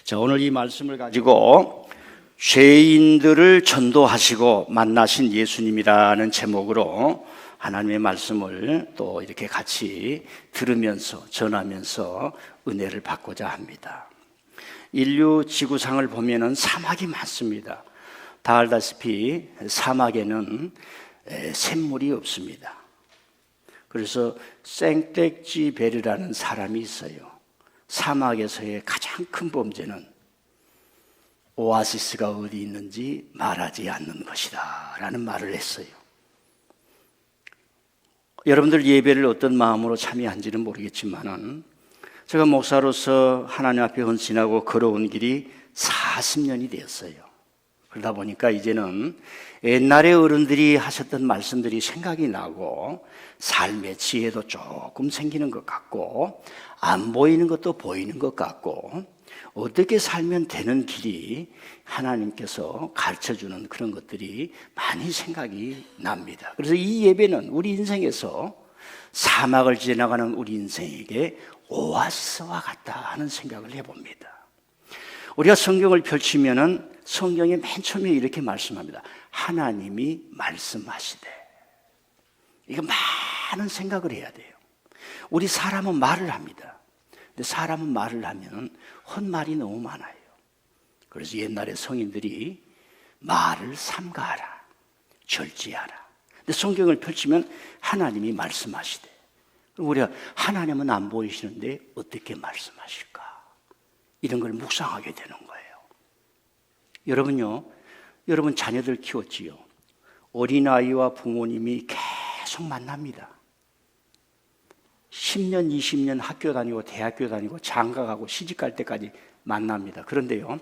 자, 오늘 이 말씀을 가지고 죄인들을 전도하시고 만나신 예수님이라는 제목으로 하나님의 말씀을 또 이렇게 같이 들으면서 전하면서 은혜를 받고자 합니다. 인류 지구상을 보면은 사막이 많습니다. 다 알다시피 사막에는 샘물이 없습니다. 그래서 생텍쥐베르라는 사람이 있어요. 사막에서의 가장 큰 범죄는 오아시스가 어디 있는지 말하지 않는 것이다 라는 말을 했어요. 여러분들 예배를 어떤 마음으로 참여한지는 모르겠지만은 제가 목사로서 하나님 앞에 헌신하고 걸어온 길이 40년이 되었어요. 그러다 보니까 이제는 옛날에 어른들이 하셨던 말씀들이 생각이 나고 삶의 지혜도 조금 생기는 것 같고 안 보이는 것도 보이는 것 같고 어떻게 살면 되는 길이 하나님께서 가르쳐주는 그런 것들이 많이 생각이 납니다. 그래서 이 예배는 우리 인생에서 사막을 지나가는 우리 인생에게 오아시스와 같다 하는 생각을 해봅니다. 우리가 성경을 펼치면은 성경의 맨 처음에 이렇게 말씀합니다. 하나님이 말씀하시되. 이거 많은 생각을 해야 돼요. 우리 사람은 말을 합니다. 근데 사람은 말을 하면 헛말이 너무 많아요. 그래서 옛날에 성인들이 말을 삼가하라, 절제하라. 근데 성경을 펼치면 하나님이 말씀하시되. 우리가 하나님은 안 보이시는데 어떻게 말씀하실까? 이런 걸 묵상하게 되는 거예요. 여러분요, 여러분 자녀들 키웠지요. 어린아이와 부모님이 계속 만납니다. 10년, 20년 학교 다니고 대학교 다니고 장가가고 시집갈 때까지 만납니다. 그런데요,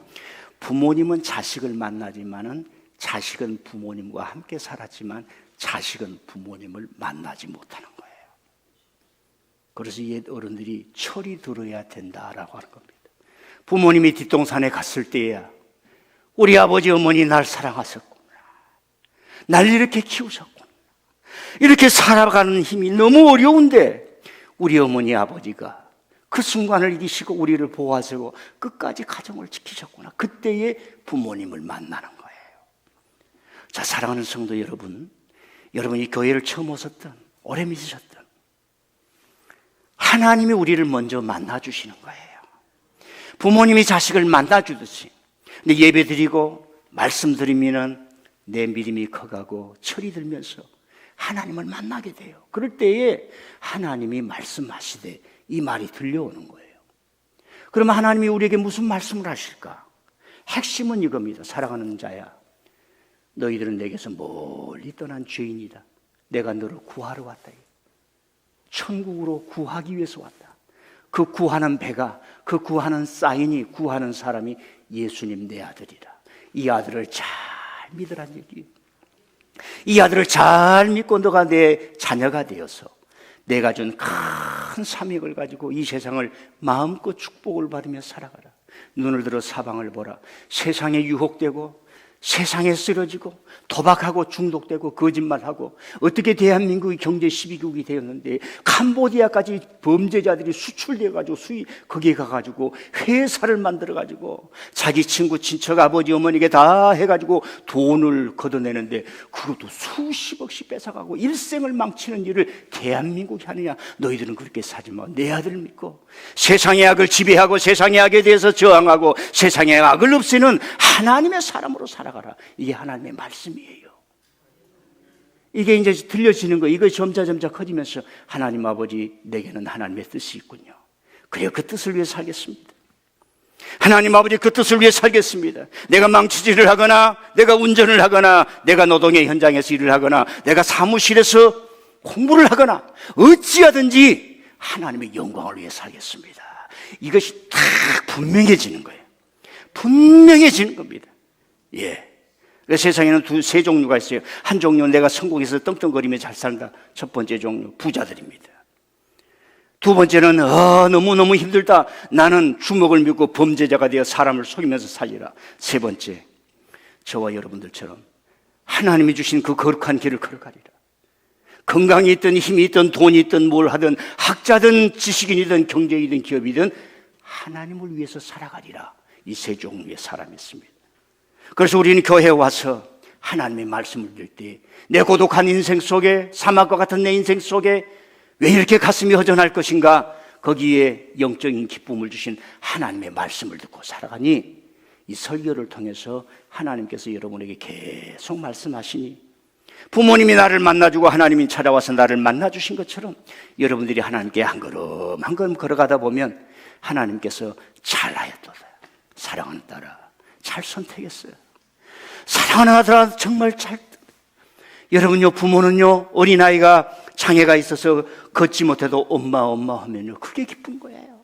부모님은 자식을 만나지만은 자식은 부모님과 함께 살았지만 자식은 부모님을 만나지 못하는 거예요. 그래서 옛 어른들이 철이 들어야 된다라고 하는 겁니다. 부모님이 뒷동산에 갔을 때야 우리 아버지 어머니 날 사랑하셨구나, 날 이렇게 키우셨구나, 이렇게 살아가는 힘이 너무 어려운데 우리 어머니 아버지가 그 순간을 이기시고 우리를 보호하시고 끝까지 가정을 지키셨구나. 그때의 부모님을 만나는 거예요. 자, 사랑하는 성도 여러분, 여러분이 교회를 처음 오셨든 오래 믿으셨든 하나님이 우리를 먼저 만나주시는 거예요. 부모님이 자식을 만나주듯이. 근데 예배 드리고 말씀 드리면은 내 믿음이 커가고 철이 들면서 하나님을 만나게 돼요. 그럴 때에 하나님이 말씀하시되 이 말이 들려오는 거예요. 그러면 하나님이 우리에게 무슨 말씀을 하실까? 핵심은 이겁니다. 사랑하는 자야, 너희들은 내게서 멀리 떠난 죄인이다. 내가 너를 구하러 왔다. 천국으로 구하기 위해서 왔다. 그 구하는 배가, 그 구하는 사인이, 구하는 사람이 예수님 내 아들이라. 이 아들을 잘 믿으라는 얘기예요. 이 아들을 잘 믿고 너가 내 자녀가 되어서 내가 준 큰 사명을 가지고 이 세상을 마음껏 축복을 받으며 살아가라. 눈을 들어 사방을 보라. 세상에 유혹되고 세상에 쓰러지고 도박하고 중독되고 거짓말하고 어떻게 대한민국이 경제 12국이 되었는데 캄보디아까지 범죄자들이 수출되어가지고 거기에 가가지고 회사를 만들어가지고 자기 친구 친척 아버지 어머니에게 다 해가지고 돈을 걷어내는데 그것도 수십억씩 뺏어가고 일생을 망치는 일을 대한민국이 하느냐? 너희들은 그렇게 살지 마. 내 아들을 믿고 세상의 악을 지배하고 세상의 악에 대해서 저항하고 세상의 악을 없애는 하나님의 사람으로 살아가라. 이게 하나님의 말씀이에요. 이게 이제 들려지는 거, 이거 점차 커지면서 하나님 아버지, 내게는 하나님의 뜻이 있군요. 그래요, 그 뜻을 위해 살겠습니다. 하나님 아버지, 그 뜻을 위해 살겠습니다. 내가 망치질을 하거나 내가 운전을 하거나 내가 노동의 현장에서 일을 하거나 내가 사무실에서 공부를 하거나 어찌하든지 하나님의 영광을 위해 살겠습니다. 이것이 딱 분명해지는 거예요. 분명해지는 겁니다. 예. 세상에는 세 종류가 있어요. 한 종류는 내가 성공해서 떵떵거리며 잘 산다. 첫 번째 종류, 부자들입니다. 두 번째는 너무너무 힘들다. 나는 주먹을 믿고 범죄자가 되어 사람을 속이면서 살리라. 세 번째, 저와 여러분들처럼 하나님이 주신 그 거룩한 길을 걸어가리라. 건강이 있든 힘이 있든 돈이 있든 뭘 하든 학자든 지식인이든 경제이든 기업이든 하나님을 위해서 살아가리라. 이 세 종류의 사람이 있습니다. 그래서 우리는 교회에 와서 하나님의 말씀을 들을 때 내 고독한 인생 속에, 사막과 같은 내 인생 속에 왜 이렇게 가슴이 허전할 것인가, 거기에 영적인 기쁨을 주신 하나님의 말씀을 듣고 살아가니 이 설교를 통해서 하나님께서 여러분에게 계속 말씀하시니, 부모님이 나를 만나주고 하나님이 찾아와서 나를 만나주신 것처럼 여러분들이 하나님께 한 걸음 한 걸음 걸어가다 보면 하나님께서 잘하였도다, 사랑하는 딸아 잘 선택했어요, 사랑하는 아들아 정말 잘. 여러분요, 부모는요, 어린아이가 장애가 있어서 걷지 못해도 엄마 하면요 그게 기쁜 거예요.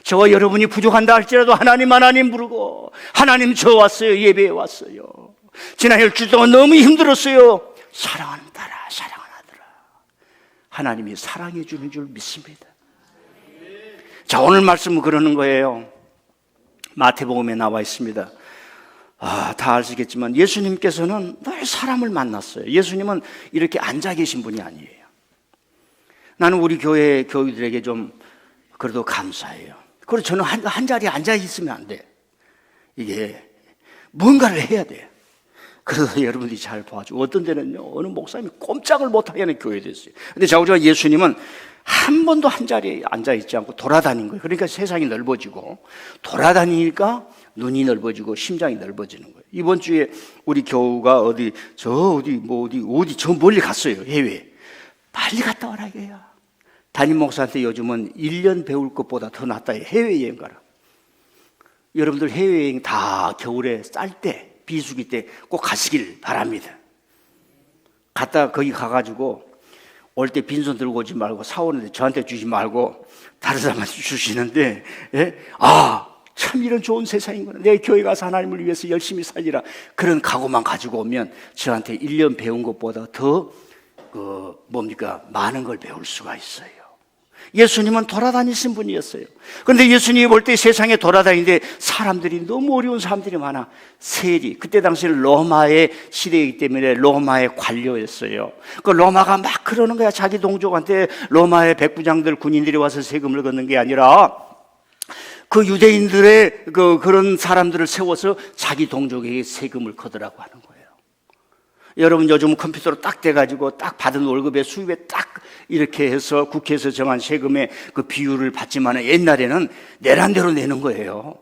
저와 여러분이 부족한다 할지라도 하나님 부르고, 하나님 저 왔어요, 예배에 왔어요, 지난 일주일 동안 너무 힘들었어요, 사랑하는 딸아 사랑하는 아들아, 하나님이 사랑해 주는 줄 믿습니다. 자, 오늘 말씀은 그러는 거예요. 마태복음에 나와 있습니다. 다 아시겠지만 예수님께서는 늘 사람을 만났어요. 예수님은 이렇게 앉아 계신 분이 아니에요. 나는 우리 교회 교우들에게 좀 그래도 감사해요. 그리고 저는 한 자리에 앉아 있으면 안 돼. 이게 뭔가를 해야 돼요. 그래서 여러분들이 잘 봐주고, 어떤 데는요 어느 목사님이 꼼짝을 못하게 하는 교회도 있어요. 근데 자우지가 예수님은 한 번도 한 자리에 앉아 있지 않고 돌아다닌 거예요. 그러니까 세상이 넓어지고, 돌아다니니까 눈이 넓어지고 심장이 넓어지는 거예요. 이번 주에 우리 교우가 어디 저 멀리 갔어요. 해외에. 빨리 갔다 와라 이거야. 담임 목사한테 요즘은 1년 배울 것보다 더 낫다, 해외여행 가라. 여러분들 해외여행 다 겨울에 쌀 때, 비수기 때 꼭 가시길 바랍니다. 갔다 거기 가가지고 올 때 빈손 들고 오지 말고, 사오는데 저한테 주지 말고 다른 사람한테 주시는데, 참 이런 좋은 세상이구나, 내 교회 가서 하나님을 위해서 열심히 살리라, 그런 각오만 가지고 오면 저한테 1년 배운 것보다 더 많은 걸 배울 수가 있어요. 예수님은 돌아다니신 분이었어요. 그런데 예수님이 볼 때 세상에 돌아다니는데 사람들이 너무 어려운 사람들이 많아. 세리, 그때 당시에는 로마의 시대이기 때문에 로마의 관료였어요. 그 로마가 막 그러는 거야. 자기 동족한테 로마의 백부장들, 군인들이 와서 세금을 걷는 게 아니라 그 유대인들의 그런 사람들을 세워서 자기 동족에게 세금을 걷으라고 하는 거예요. 여러분 요즘 컴퓨터로 딱 돼가지고 딱 받은 월급의 수입에 딱 이렇게 해서 국회에서 정한 세금의 그 비율을 받지만, 옛날에는 내란 대로 내는 거예요.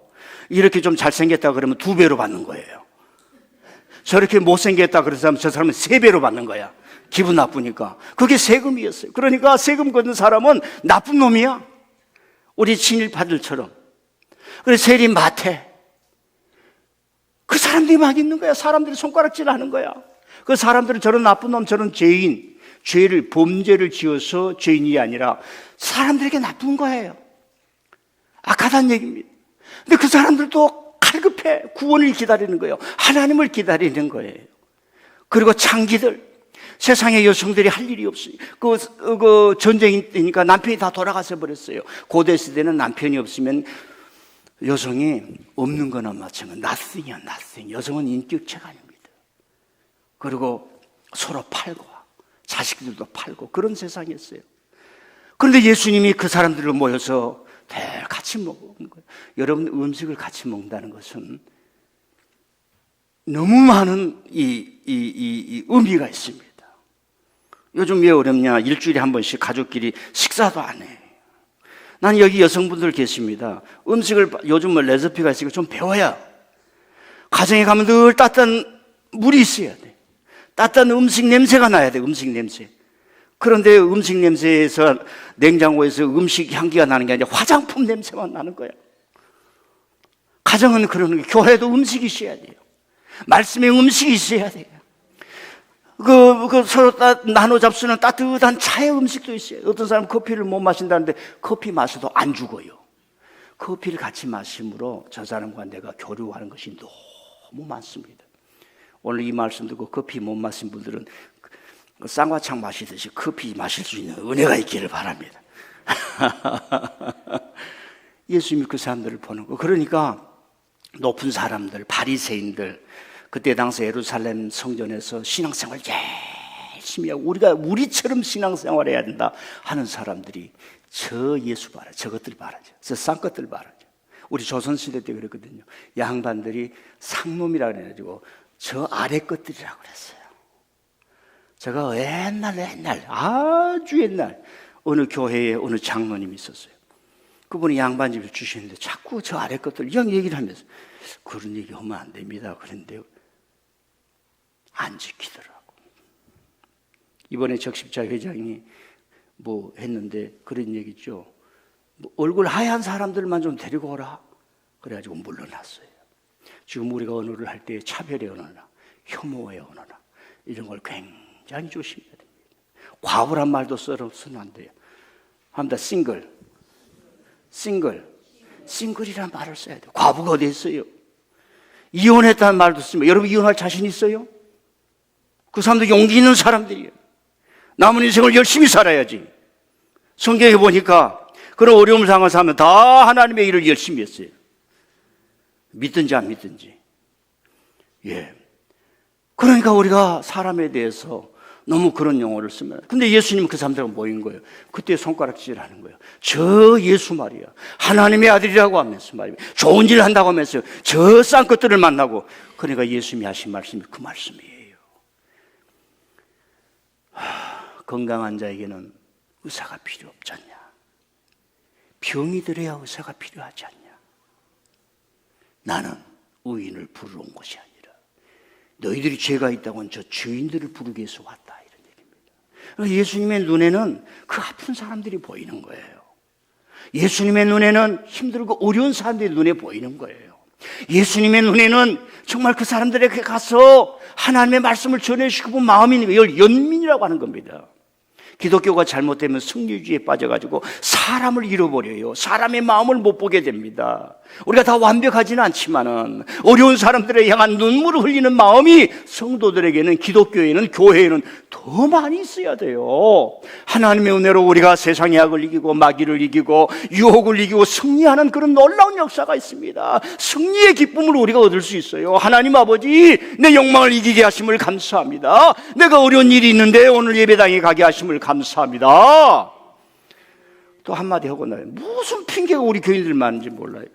이렇게 좀 잘생겼다 그러면 2배로 받는 거예요. 저렇게 못생겼다 그래서 저 사람은 3배로 받는 거야. 기분 나쁘니까. 그게 세금이었어요. 그러니까 세금 걷는 사람은 나쁜 놈이야. 우리 친일파들처럼. 그래서 세리, 마태, 그 사람들이 막 있는 거야. 사람들이 손가락질 하는 거야. 그 사람들은 저런 나쁜 놈, 저런 죄인, 범죄를 지어서 죄인이 아니라 사람들에게 나쁜 거예요. 악하다는 얘기입니다. 근데 그 사람들도 갈급해 구원을 기다리는 거예요. 하나님을 기다리는 거예요. 그리고 창기들, 세상에 여성들이 할 일이 없어요. 그 전쟁이니까 남편이 다 돌아가서 버렸어요. 고대 시대는 남편이 없으면 여성이 없는 거나 마찬가지. nothing이야, nothing. 여성은 인격체가 아닙니다. 그리고 서로 팔고 자식들도 팔고 그런 세상이었어요. 그런데 예수님이 그 사람들을 모여서 같이 먹는 거예요. 여러분, 음식을 같이 먹는다는 것은 너무 많은 이 의미가 있습니다. 요즘 왜 어렵냐? 일주일에 한 번씩 가족끼리 식사도 안 해. 난 여기 여성분들 계십니다. 음식을 요즘 레시피가 있으니까 좀 배워야, 가정에 가면 늘 따뜻한 물이 있어야 돼. 따뜻한 음식 냄새가 나야 돼, 음식 냄새. 그런데 음식 냄새에서, 냉장고에서 음식 향기가 나는 게 아니라 화장품 냄새만 나는 거야. 가정은 그러는 거예요. 교회도 음식이 있어야 돼요. 말씀에 음식이 있어야 돼요. 서로 나눠 잡수는 따뜻한 차의 음식도 있어요. 어떤 사람은 커피를 못 마신다는데 커피 마셔도 안 죽어요. 커피를 같이 마심으로 저 사람과 내가 교류하는 것이 너무 많습니다. 오늘 이 말씀 듣고 커피 못 마신 분들은 쌍화창 마시듯이 커피 마실 수 있는 은혜가 있기를 바랍니다. 예수님이 그 사람들을 보는 거. 그러니까 높은 사람들, 바리새인들, 그때 당시 예루살렘 성전에서 신앙생활 열심히 하고 우리처럼 신앙생활해야 된다 하는 사람들이 저 예수 말하죠. 저것들 말하죠. 저 쌍것들 말하죠. 우리 조선시대 때 그랬거든요. 양반들이 상놈이라 그래가지고 저 아래 것들이라고 그랬어요. 제가 옛날 아주 옛날 어느 교회에 어느 장로님이 있었어요. 그분이 양반집을 주시는데 자꾸 저 아래 것들 이런 얘기를 하면서 그런 얘기 하면 안 됩니다. 그런데 안 지키더라고. 이번에 적십자 회장이 뭐 했는데 그런 얘기죠. 뭐 얼굴 하얀 사람들만 좀 데리고 오라. 그래가지고 물러났어요. 지금 우리가 언어를 할 때 차별의 언어나 혐오의 언어나 이런 걸 굉장히 조심해야 됩니다. 과부란 말도 써서는 안 돼요. 합니다. 싱글이란 말을 써야 돼요. 과부가 어디 있어요? 이혼했다는 말도 쓰면 여러분 이혼할 자신 있어요? 그 사람도 용기 있는 사람들이에요. 남은 인생을 열심히 살아야지. 성경에 보니까 그런 어려움 상황을 사면 다 하나님의 일을 열심히 했어요. 믿든지 안 믿든지. 예. 그러니까 우리가 사람에 대해서 너무 그런 용어를 쓰면. 근데 예수님은 그 사람들하고 모인 거예요. 그때 손가락질 하는 거예요. 저 예수 말이야. 하나님의 아들이라고 하면서 말이야. 좋은 일 한다고 하면서 저 싼 것들을 만나고. 그러니까 예수님이 하신 말씀이 그 말씀이에요. 건강한 자에게는 의사가 필요 없지 않냐. 병이 들어야 의사가 필요하지 않냐. 나는 의인을 부르러 온 것이 아니라 너희들이 죄가 있다고 한 저 죄인들을 부르기 위해서 왔다. 이런 얘기입니다. 예수님의 눈에는 그 아픈 사람들이 보이는 거예요. 예수님의 눈에는 힘들고 어려운 사람들이 눈에 보이는 거예요. 예수님의 눈에는 정말 그 사람들에게 가서 하나님의 말씀을 전해주시고 마음이 연민이라고 하는 겁니다. 기독교가 잘못되면 승리주의에 빠져가지고 사람을 잃어버려요. 사람의 마음을 못 보게 됩니다. 우리가 다 완벽하지는 않지만은 어려운 사람들에 향한 눈물을 흘리는 마음이 성도들에게는, 기독교에는, 교회에는 더 많이 있어야 돼요. 하나님의 은혜로 우리가 세상의 악을 이기고 마귀를 이기고 유혹을 이기고 승리하는 그런 놀라운 역사가 있습니다. 승리의 기쁨을 우리가 얻을 수 있어요. 하나님 아버지, 내 욕망을 이기게 하심을 감사합니다. 내가 어려운 일이 있는데 오늘 예배당에 가게 하심을 감사합니다. 또 한마디 하고 나요. 무슨 핑계가 우리 교인들 많은지 몰라요.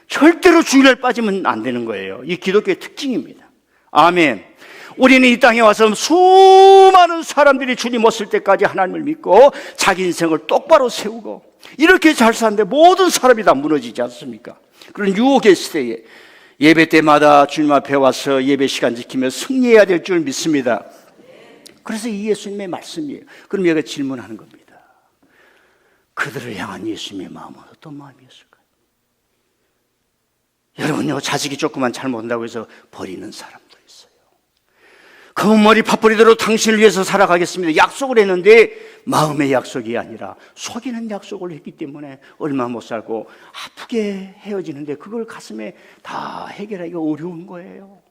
절대로 주일날 빠지면 안 되는 거예요. 이 기독교의 특징입니다. 아멘. 우리는 이 땅에 와서 수많은 사람들이 주님 오실 때까지 하나님을 믿고 자기 인생을 똑바로 세우고 이렇게 잘 사는데 모든 사람이 다 무너지지 않습니까? 그런 유혹의 시대에 예배 때마다 주님 앞에 와서 예배 시간 지키며 승리해야 될 줄 믿습니다. 그래서 이 예수님의 말씀이에요. 그럼 여기가 질문하는 겁니다. 그들을 향한 예수님의 마음은 어떤 마음이었을까요? 여러분요, 자식이 조금만 잘못한다고 해서 버리는 사람도 있어요. 검은 머리 팥뿌리대로 당신을 위해서 살아가겠습니다. 약속을 했는데 마음의 약속이 아니라 속이는 약속을 했기 때문에 얼마 못 살고 아프게 헤어지는데 그걸 가슴에 다 해결하기가 어려운 거예요.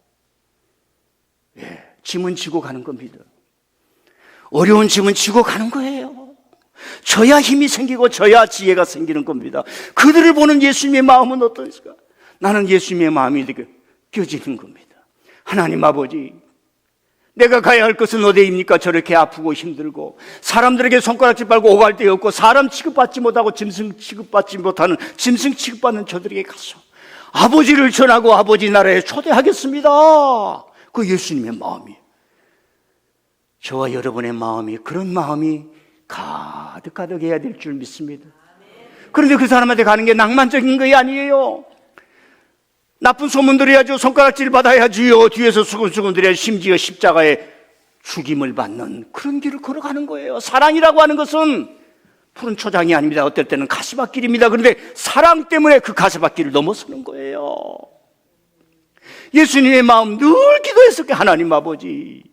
예, 짐은 지고 가는 겁니다. 어려운 짐은 지고 가는 거예요. 져야 힘이 생기고 져야 지혜가 생기는 겁니다. 그들을 보는 예수님의 마음은 어떠실까? 나는 예수님의 마음이 느껴지는 겁니다. 하나님 아버지, 내가 가야 할 것은 어디입니까? 저렇게 아프고 힘들고 사람들에게 손가락질 빨고 오갈 데 없고 사람 취급받지 못하고 짐승 취급받지 못하는 짐승 취급받는 저들에게 가서 아버지를 전하고 아버지 나라에 초대하겠습니다. 그 예수님의 마음이, 저와 여러분의 마음이 그런 마음이 가득가득해야 될 줄 믿습니다. 그런데 그 사람한테 가는 게 낭만적인 것이 아니에요. 나쁜 소문 들어야죠. 손가락질 받아야지요. 뒤에서 수근수근 들어야 심지어 십자가에 죽임을 받는 그런 길을 걸어가는 거예요. 사랑이라고 하는 것은 푸른 초장이 아닙니다. 어떨 때는 가시밭길입니다. 그런데 사랑 때문에 그 가시밭길을 넘어서는 거예요. 예수님의 마음 늘 기도했을 때 하나님 아버지,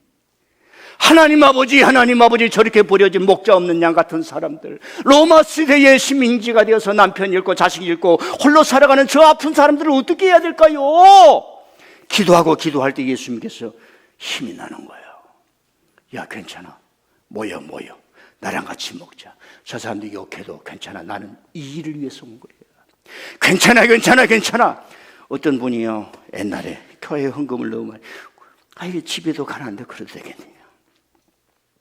하나님 아버지, 하나님 아버지, 저렇게 버려진 목자 없는 양 같은 사람들, 로마 시대의 식민지가 되어서 남편 잃고 자식 잃고 홀로 살아가는 저 아픈 사람들을 어떻게 해야 될까요? 기도하고 기도할 때 예수님께서 힘이 나는 거예요. 야, 괜찮아, 모여 나랑 같이 먹자. 저 사람들 욕해도 괜찮아, 나는 이 일을 위해서 온 거예요. 괜찮아. 어떤 분이요, 옛날에 교회에 헌금을 넣으면 이게 집에도 가는데 그래도 되겠느냐,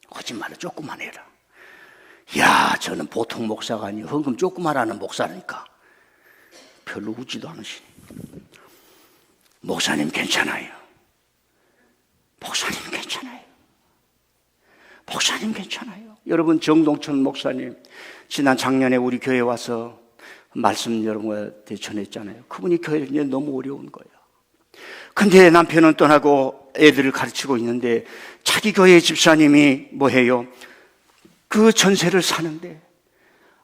거짓말을 조금만 해라. 야, 저는 보통 목사가 아니에요. 헌금 조금만 하는 목사니까 별로 웃지도 않으시니. 목사님 괜찮아요. 목사님 괜찮아요. 목사님 괜찮아요. 여러분, 정동천 목사님 지난 작년에 우리 교회에 와서 말씀 여러분한테 전했잖아요. 그분이 교회를 이제 너무 어려운 거예요. 근데 남편은 떠나고 애들을 가르치고 있는데 자기 교회 집사님이 뭐해요? 그 전세를 사는데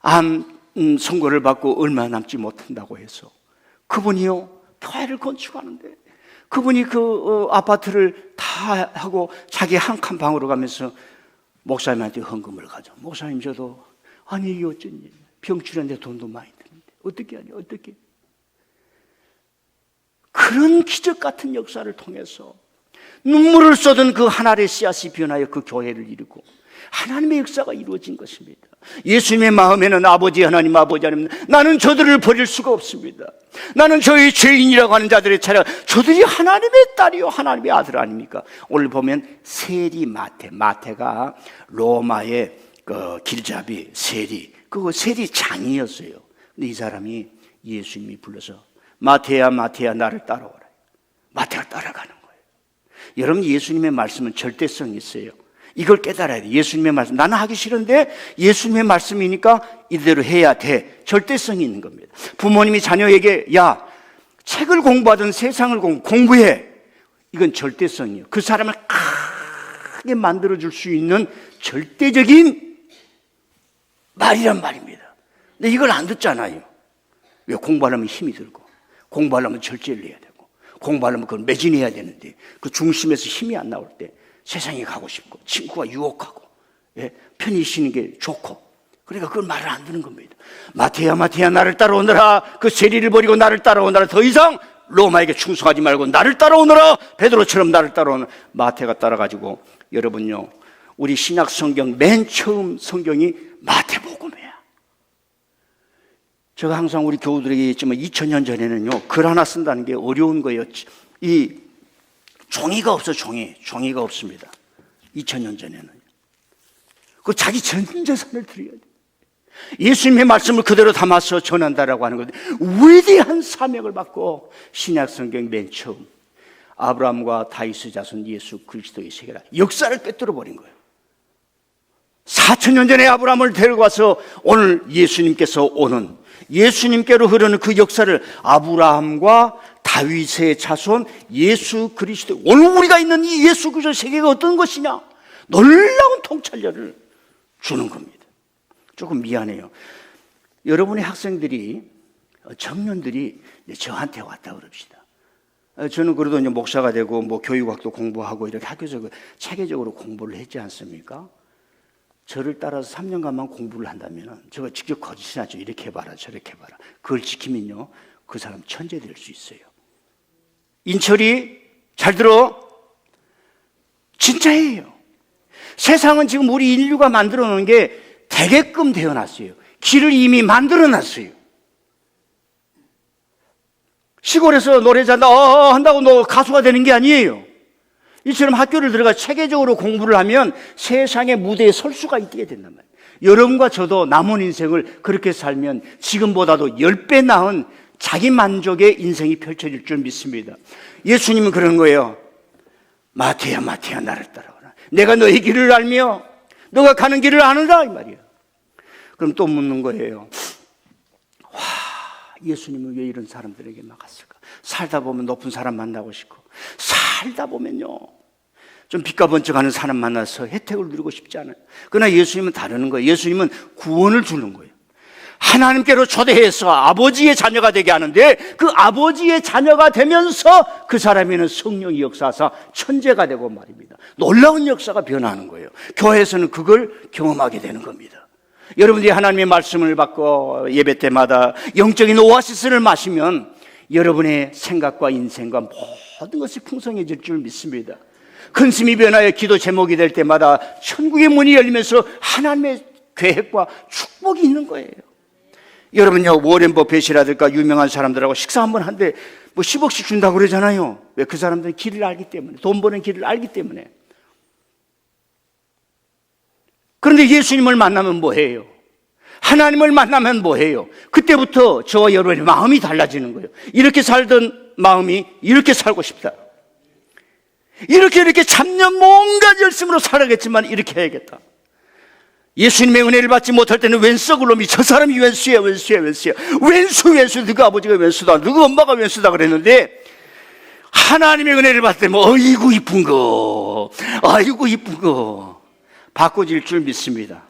암 선고를 받고 얼마 남지 못한다고 해서 그분이요 교회를 건축하는데 그분이 그 아파트를 다 하고 자기 한 칸 방으로 가면서 목사님한테 헌금을 가져. 목사님 저도 아니 이게 어쩐 일이야. 병치료인데 돈도 많이 드는데 어떻게 하냐 어떻게. 그런 기적 같은 역사를 통해서 눈물을 쏟은 그 한 알의 씨앗이 변하여 그 교회를 이루고 하나님의 역사가 이루어진 것입니다. 예수님의 마음에는 아버지 하나님 나는 저들을 버릴 수가 없습니다. 나는 저희 죄인이라고 하는 자들의 차례 저들이 하나님의 딸이요 하나님의 아들 아닙니까? 오늘 보면 세리 마태가 로마의 그 길잡이 세리 그거 세리 장이었어요. 근데 이 사람이 예수님이 불러서 마태야 나를 따라오라. 마태가 따라가는 거예요. 여러분 예수님의 말씀은 절대성이 있어요. 이걸 깨달아야 돼. 예수님의 말씀 나는 하기 싫은데 예수님의 말씀이니까 이대로 해야 돼. 절대성이 있는 겁니다. 부모님이 자녀에게 야 책을 공부하든 세상을 공부해. 이건 절대성이에요. 그 사람을 크게 만들어줄 수 있는 절대적인 말이란 말입니다. 근데 이걸 안 듣잖아요. 왜? 공부하려면 힘이 들고 공부하려면 절제를 해야 되고 공부하려면 그걸 매진해야 되는데 그 중심에서 힘이 안 나올 때 세상에 가고 싶고 친구가 유혹하고 편히 쉬는 게 좋고 그러니까 그걸 말을 안 듣는 겁니다. 마태야 나를 따라오너라. 그 세리를 버리고 나를 따라오너라. 더 이상 로마에게 충성하지 말고 나를 따라오너라. 베드로처럼 나를 따라오너라. 마태가 따라가지고 여러분요 우리 신약 성경 맨 처음 성경이 마태복음이에요. 제가 항상 우리 교우들에게 얘기했지만 2000년 전에는요 글 하나 쓴다는 게 어려운 거예요. 이 종이가 없어 종이가 없습니다. 2000년 전에는 그 자기 전 재산을 드려야 돼. 예수님의 말씀을 그대로 담아서 전한다라고 하는 건데 위대한 사명을 받고 신약 성경 맨 처음 아브라함과 다윗의 자손 예수 그리스도의 세계라 역사를 꿰뚫어 버린 거예요. 4000년 전에 아브라함을 데리고 와서 오늘 예수님께서 오는 예수님께로 흐르는 그 역사를 아브라함과 다윗의 자손 예수 그리스도 오늘 우리가 있는 이 예수 그리스도 세계가 어떤 것이냐 놀라운 통찰력을 주는 겁니다. 조금 미안해요. 여러분의 학생들이 청년들이 저한테 왔다 그럽시다. 저는 그래도 이제 목사가 되고 뭐 교육학도 공부하고 이렇게 학교적으로 체계적으로 공부를 했지 않습니까? 저를 따라서 3년간만 공부를 한다면 제가 직접 거짓이나죠. 이렇게 해봐라 저렇게 해봐라. 그걸 지키면요 그 사람 천재 될 수 있어요. 인철이 잘 들어 진짜예요. 세상은 지금 우리 인류가 만들어 놓은 게 되게끔 되어놨어요. 길을 이미 만들어 놨어요. 시골에서 노래 잘한다 한다고 너 가수가 되는 게 아니에요. 이처럼 학교를 들어가 체계적으로 공부를 하면 세상의 무대에 설 수가 있게 된단 말이에요. 여러분과 저도 남은 인생을 그렇게 살면 지금보다도 10배 나은 자기 만족의 인생이 펼쳐질 줄 믿습니다. 예수님은 그런 거예요. 마태야 나를 따라오라. 내가 너의 길을 알며 너가 가는 길을 아느라 이 말이에요. 그럼 또 묻는 거예요. 와, 예수님은 왜 이런 사람들에게 막았을까? 살다 보면 높은 사람 만나고 싶고 살다 보면요 좀 빛과 번쩍하는 사람 만나서 혜택을 누리고 싶지 않아요. 그러나 예수님은 다르는 거예요. 예수님은 구원을 주는 거예요. 하나님께로 초대해서 아버지의 자녀가 되게 하는데 그 아버지의 자녀가 되면서 그 사람에는 성령이 역사하사 천재가 되고 말입니다. 놀라운 역사가 변하는 거예요. 교회에서는 그걸 경험하게 되는 겁니다. 여러분들이 하나님의 말씀을 받고 예배 때마다 영적인 오아시스를 마시면 여러분의 생각과 인생과 모든 것이 풍성해질 줄 믿습니다. 큰 스미 변화의 기도 제목이 될 때마다 천국의 문이 열리면서 하나님의 계획과 축복이 있는 거예요. 여러분요 워렌 버핏이라든가 유명한 사람들하고 식사 한번 한데 뭐 10억씩 준다고 그러잖아요. 왜? 그 사람들은 길을 알기 때문에, 돈 버는 길을 알기 때문에. 그런데 예수님을 만나면 뭐해요? 하나님을 만나면 뭐해요? 그때부터 저와 여러분의 마음이 달라지는 거예요. 이렇게 살던 마음이 이렇게 살고 싶다. 이렇게 참념 뭔가 열심으로 살아야겠지만 이렇게 해야겠다. 예수님의 은혜를 받지 못할 때는 웬 썩을 놈이 저 사람이 웬수야. 웬수 너가 아버지가 웬수다, 너가 엄마가 웬수다 그랬는데, 하나님의 은혜를 받을 때면 어이구 이쁜 거 바꿔질 줄 믿습니다.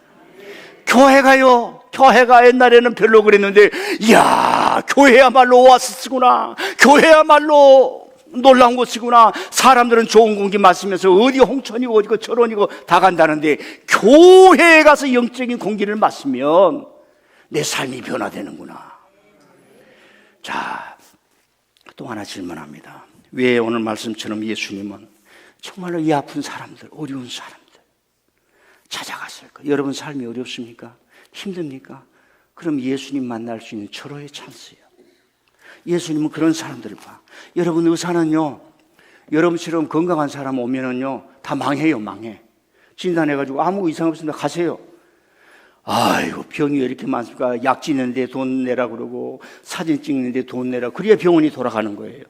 교회가 옛날에는 별로 그랬는데, 이야, 교회야말로 오아시스구나, 교회야말로 놀라운 곳이구나. 사람들은 좋은 공기 마시면서 어디 홍천이고 어디고 철원이고 다 간다는데, 교회에 가서 영적인 공기를 마시면 내 삶이 변화되는구나. 자, 또 하나 질문합니다. 왜 오늘 말씀처럼 예수님은 정말로 이 아픈 사람들, 어려운 사람들 찾아갔을까? 여러분 삶이 어렵습니까? 힘듭니까? 그럼 예수님 만날 수 있는 절호의 찬스예요. 예수님은 그런 사람들을 봐. 여러분 의사는요, 여러분처럼 건강한 사람 오면은요 다 망해요. 진단해가지고 아무 이상 없습니다, 가세요. 아이고, 병이 왜 이렇게 많습니까? 약 지는데 돈 내라 그러고 사진 찍는데 돈 내라, 그래야 병원이 돌아가는 거예요.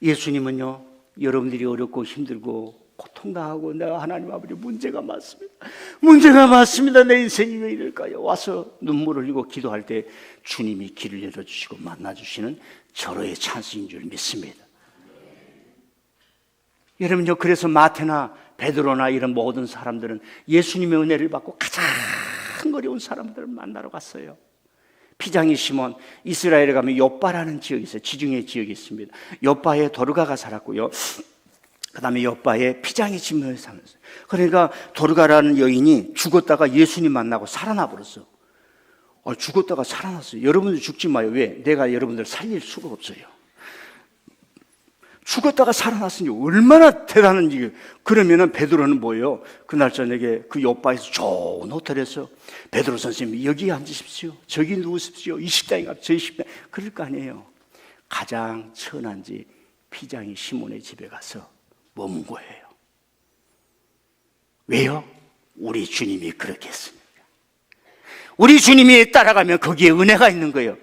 예수님은요, 여러분들이 어렵고 힘들고 고통당하고 내가 하나님 아버지 문제가 많습니다, 내 인생이 왜 이럴까요? 와서 눈물 흘리고 기도할 때 주님이 길을 열어주시고 만나주시는 절호의 찬스인 줄 믿습니다. 여러분요, 그래서 마태나 베드로나 이런 모든 사람들은 예수님의 은혜를 받고 가장 어려운 사람들을 만나러 갔어요. 피장이 시몬, 이스라엘에 가면 욥바라는 지역이 있어요. 지중해 지역이 있습니다. 욥바에 도르가가 살았고요, 그 다음에 욥바에 피장이 시몬이 살았어요. 그러니까 도르가라는 여인이 죽었다가 예수님 만나고 살아나 버렸어. 죽었다가 살아났어요. 여러분들 죽지 마요. 왜? 내가 여러분들 살릴 수가 없어요. 죽었다가 살아났으니 얼마나 대단한 일이에요. 그러면은 베드로는 뭐예요? 그날 저녁에 그 욥바에서 좋은 호텔에서 베드로 선생님 여기 앉으십시오, 저기 누우십시오, 이 식당에 가서 저희 식당, 그럴 거 아니에요. 가장 천한 집 피장이 시몬의 집에 가서 머문 거예요. 왜요? 우리 주님이 그렇게 했으니까. 우리 주님이 따라가면 거기에 은혜가 있는 거예요.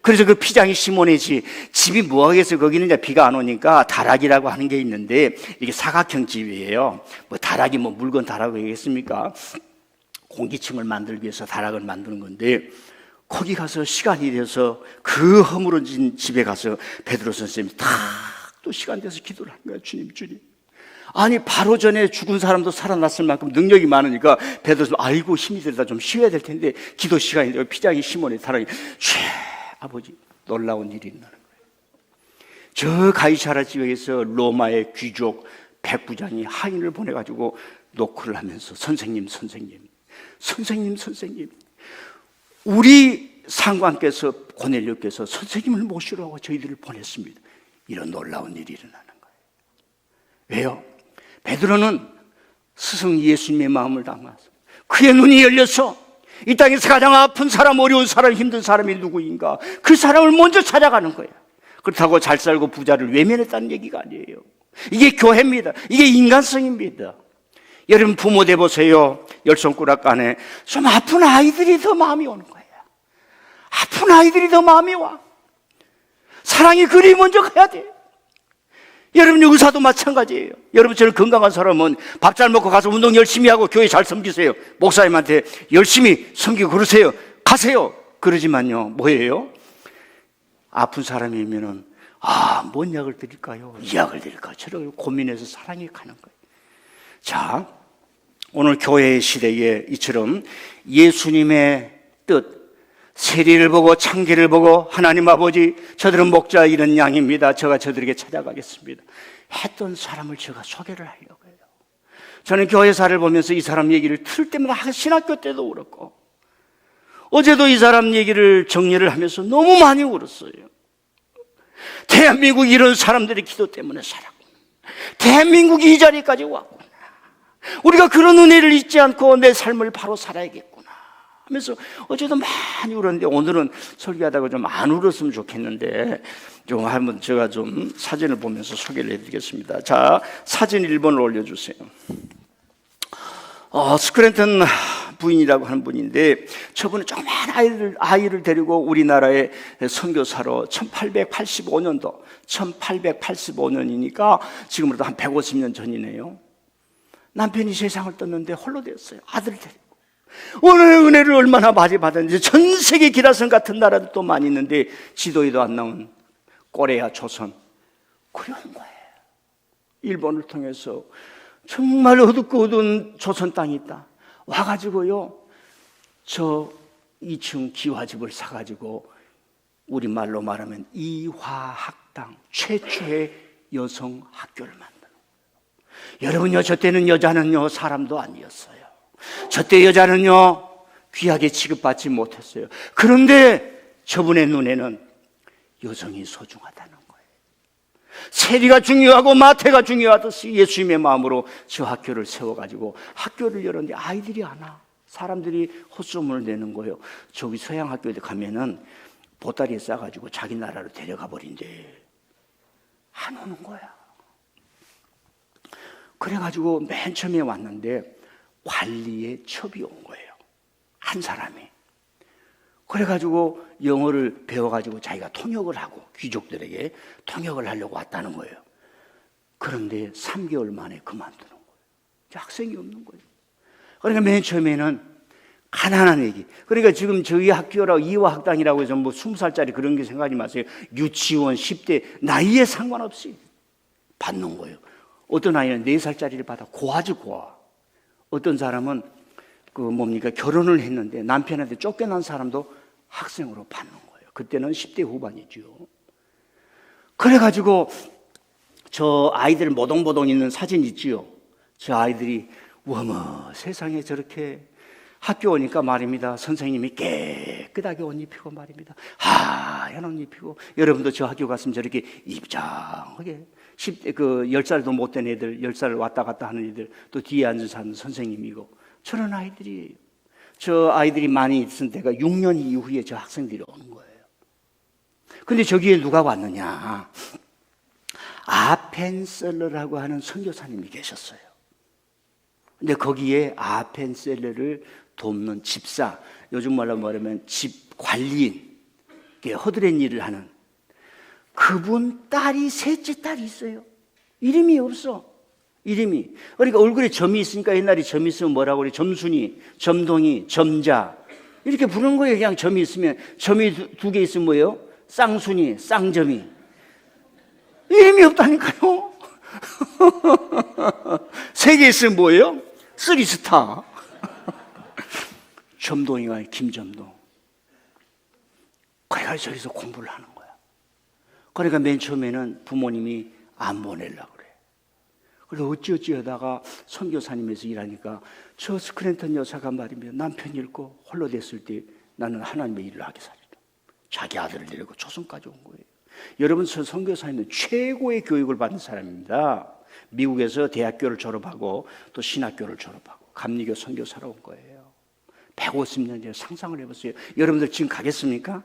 그래서 그 피장이 시몬의 집이 뭐하겠어요? 거기는 이제 비가 안 오니까 다락이라고 하는 게 있는데, 이게 사각형 집이에요. 뭐 다락이 뭐 물건 다락이 되겠습니까? 공기층을 만들기 위해서 다락을 만드는 건데, 거기 가서 시간이 돼서 그 허물어진 집에 가서 베드로 선생님이 딱 또 시간 돼서 기도를 한 거예요. 주님. 아니, 바로 전에 죽은 사람도 살아났을 만큼 능력이 많으니까 베드로 선생님, 아이고 힘이 들다 좀 쉬어야 될 텐데, 기도 시간인데 피장이 시몬의 다락이 아버지, 놀라운 일이 일어나는 거예요. 저 가이사라 지역에서 로마의 귀족 백부장이 하인을 보내가지고 노크를 하면서 선생님, 우리 상관께서, 고넬료께서 선생님을 모시라고 저희들을 보냈습니다. 이런 놀라운 일이 일어나는 거예요. 왜요? 베드로는 스승 예수님의 마음을 담아서 그의 눈이 열려서 이 땅에서 가장 아픈 사람, 어려운 사람, 힘든 사람이 누구인가, 그 사람을 먼저 찾아가는 거예요. 그렇다고 잘 살고 부자를 외면했다는 얘기가 아니에요. 이게 교회입니다. 이게 인간성입니다. 여러분 부모 돼보세요. 열 손가락 안에 좀 아픈 아이들이 더 마음이 오는 거예요. 아픈 아이들이 더 마음이 와. 사랑이 그리 먼저 가야 돼요. 여러분 의사도 마찬가지예요. 여러분처럼 건강한 사람은 밥 잘 먹고 가서 운동 열심히 하고 교회 잘 섬기세요. 목사님한테 열심히 섬기고 그러세요. 가세요. 그러지만요, 뭐예요? 아픈 사람이면은 뭔 약을 드릴까요? 이 약을 드릴까요? 저를 고민해서 사랑이 가는 거예요. 자, 오늘 교회의 시대에 이처럼 예수님의 뜻, 세리를 보고 창기를 보고 하나님 아버지, 저들은 목자 이런 양입니다, 제가 저들에게 찾아가겠습니다 했던 사람을 제가 소개를 하려고 해요. 저는 교회사를 보면서 이 사람 얘기를 들을 때마다, 신학교 때도 그렇고 어제도 이 사람 얘기를 정리를 하면서 너무 많이 울었어요. 대한민국이 이런 사람들의 기도 때문에 살았구나. 대한민국이 이 자리까지 왔구나. 우리가 그런 은혜를 잊지 않고 내 삶을 바로 살아야겠구나 하면서 어제도 많이 울었는데, 오늘은 설교하다가 좀 안 울었으면 좋겠는데 좀 한번 제가 좀 사진을 보면서 소개를 해드리겠습니다. 자, 사진 1번을 올려주세요. 스크랜턴 부인이라고 하는 분인데, 저분은 정말 아이를 데리고 우리나라에 선교사로 1885년이니까 지금으로도 한 150년 전이네요. 남편이 세상을 떴는데 홀로 되었어요. 아들을 데리고. 오늘 은혜를 얼마나 많이 받았는지. 전 세계 기라성 같은 나라도 또 많이 있는데 지도에도 안 나온 코레아, 조선, 그래 온 거예요. 일본을 통해서 정말 어둡고 어두운 조선 땅이 있다. 와가지고요, 저 2층 기와집을 사가지고 우리말로 말하면 이화학당, 최초의 여성 학교를 만드는 거예요. 여러분요, 저 때는 여자는요 사람도 아니었어요. 저 때 여자는요 귀하게 취급받지 못했어요. 그런데 저분의 눈에는 여성이 소중하다는 거예요. 세리가 중요하고 마태가 중요하듯이 예수님의 마음으로 저 학교를 세워가지고 학교를 열었는데 아이들이 안 와. 사람들이 헛소문을 내는 거예요. 저기 서양 학교에 가면은 보따리에 싸가지고 자기 나라로 데려가 버린대. 안 오는 거야. 그래가지고 맨 처음에 왔는데 관리의 첩이 온 거예요. 한 사람이. 그래가지고 영어를 배워가지고 자기가 통역을 하고 귀족들에게 통역을 하려고 왔다는 거예요. 그런데 3개월 만에 그만두는 거예요. 학생이 없는 거예요. 그러니까 맨 처음에는 가난한 얘기. 그러니까 지금 저희 학교라고 이화학당이라고 해서 뭐 20살짜리 그런 게 생각하지 마세요. 유치원 10대 나이에 상관없이 받는 거예요. 어떤 아이는 4살짜리를 받아 고아지 고아. 어떤 사람은 결혼을 했는데 남편한테 쫓겨난 사람도 학생으로 받는 거예요. 그때는 10대 후반이죠. 그래가지고 저 아이들 모동모동 있는 사진 있지요. 저 아이들이 어머 세상에 저렇게 학교 오니까 말입니다. 선생님이 깨끗하게 옷 입히고 말입니다. 하얀 옷 입히고. 여러분도 저 학교 갔으면 저렇게 입장하게 10대 10살도 못 된 애들, 10살 왔다 갔다 하는 애들, 또 뒤에 앉아서 하는 선생님이고 저런 아이들이에요. 저 아이들이 많이 있은 데가 6년 이후에 저 학생들이 오는 거예요. 근데 저기에 누가 왔느냐? 아펜셀러라고 하는 선교사님이 계셨어요. 근데 거기에 아펜셀러를 돕는 집사, 요즘 말로 말하면 집 관리인, 허드렛 일을 하는 그분 딸이 셋째 딸이 있어요. 이름이 없어. 이름이. 그러니까 얼굴에 점이 있으니까 옛날에 점이 있으면 뭐라고 그래? 점순이, 점동이, 점자. 이렇게 부르는 거예요. 그냥 점이 있으면. 점이 2개 있으면 뭐예요? 쌍순이, 쌍점이. 이름이 없다니까요. 3개 있으면 뭐예요? 3스타. 점동이가 김점동. 그래가지고 저기서 공부를 하는 거야. 그러니까 맨 처음에는 부모님이 안 보내려고 그래. 그래서 어찌어찌 하다가 선교사님에서 일하니까 저 스크랜턴 여사가 말이면 남편 잃고 홀로 됐을 때 나는 하나님의 일을 하게 살리라. 자기 아들을 데리고 조선까지 온 거예요. 여러분, 저 선교사님은 최고의 교육을 받은 사람입니다. 미국에서 대학교를 졸업하고 또 신학교를 졸업하고 감리교 선교사로 온 거예요. 150년 전에 상상을 해보세요. 여러분들 지금 가겠습니까?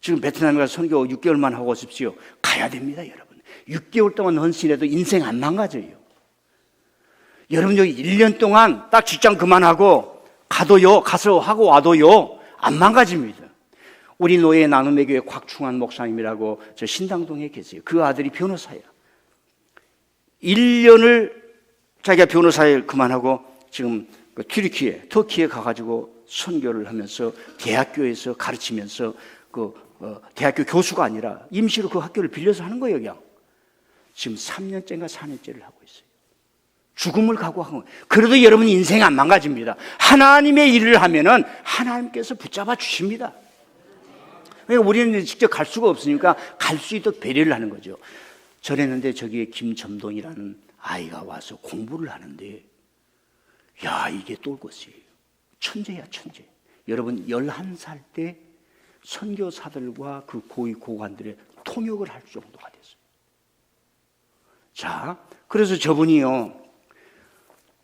지금 베트남에 가서 선교 6개월만 하고 오십시오. 가야 됩니다, 여러분. 6개월 동안 헌신해도 인생 안 망가져요. 여러분 여기 1년 동안 딱 직장 그만하고 가도요, 가서 하고 와도요, 안 망가집니다. 우리 노예 나눔의 교회 곽충환 목사님이라고 저 신당동에 계세요. 그 아들이 변호사예요. 1년을 자기가 변호사를 그만하고 지금 터키에 가가지고 선교를 하면서 대학교에서 가르치면서 대학교 교수가 아니라 임시로 그 학교를 빌려서 하는 거예요, 그냥. 지금 3년째인가 4년째를 하고 있어요. 죽음을 각오하고. 그래도 여러분 인생 안 망가집니다. 하나님의 일을 하면은 하나님께서 붙잡아 주십니다. 그러니까 우리는 직접 갈 수가 없으니까 갈 수 있도록 배려를 하는 거죠. 저랬는데 저기에 김점동이라는 아이가 와서 공부를 하는데, 야, 이게 똘것이에요. 천재야, 천재. 여러분 11살 때 선교사들과 그 고위 고관들의 통역을 할 정도가 됐어요. 자, 그래서 저분이요,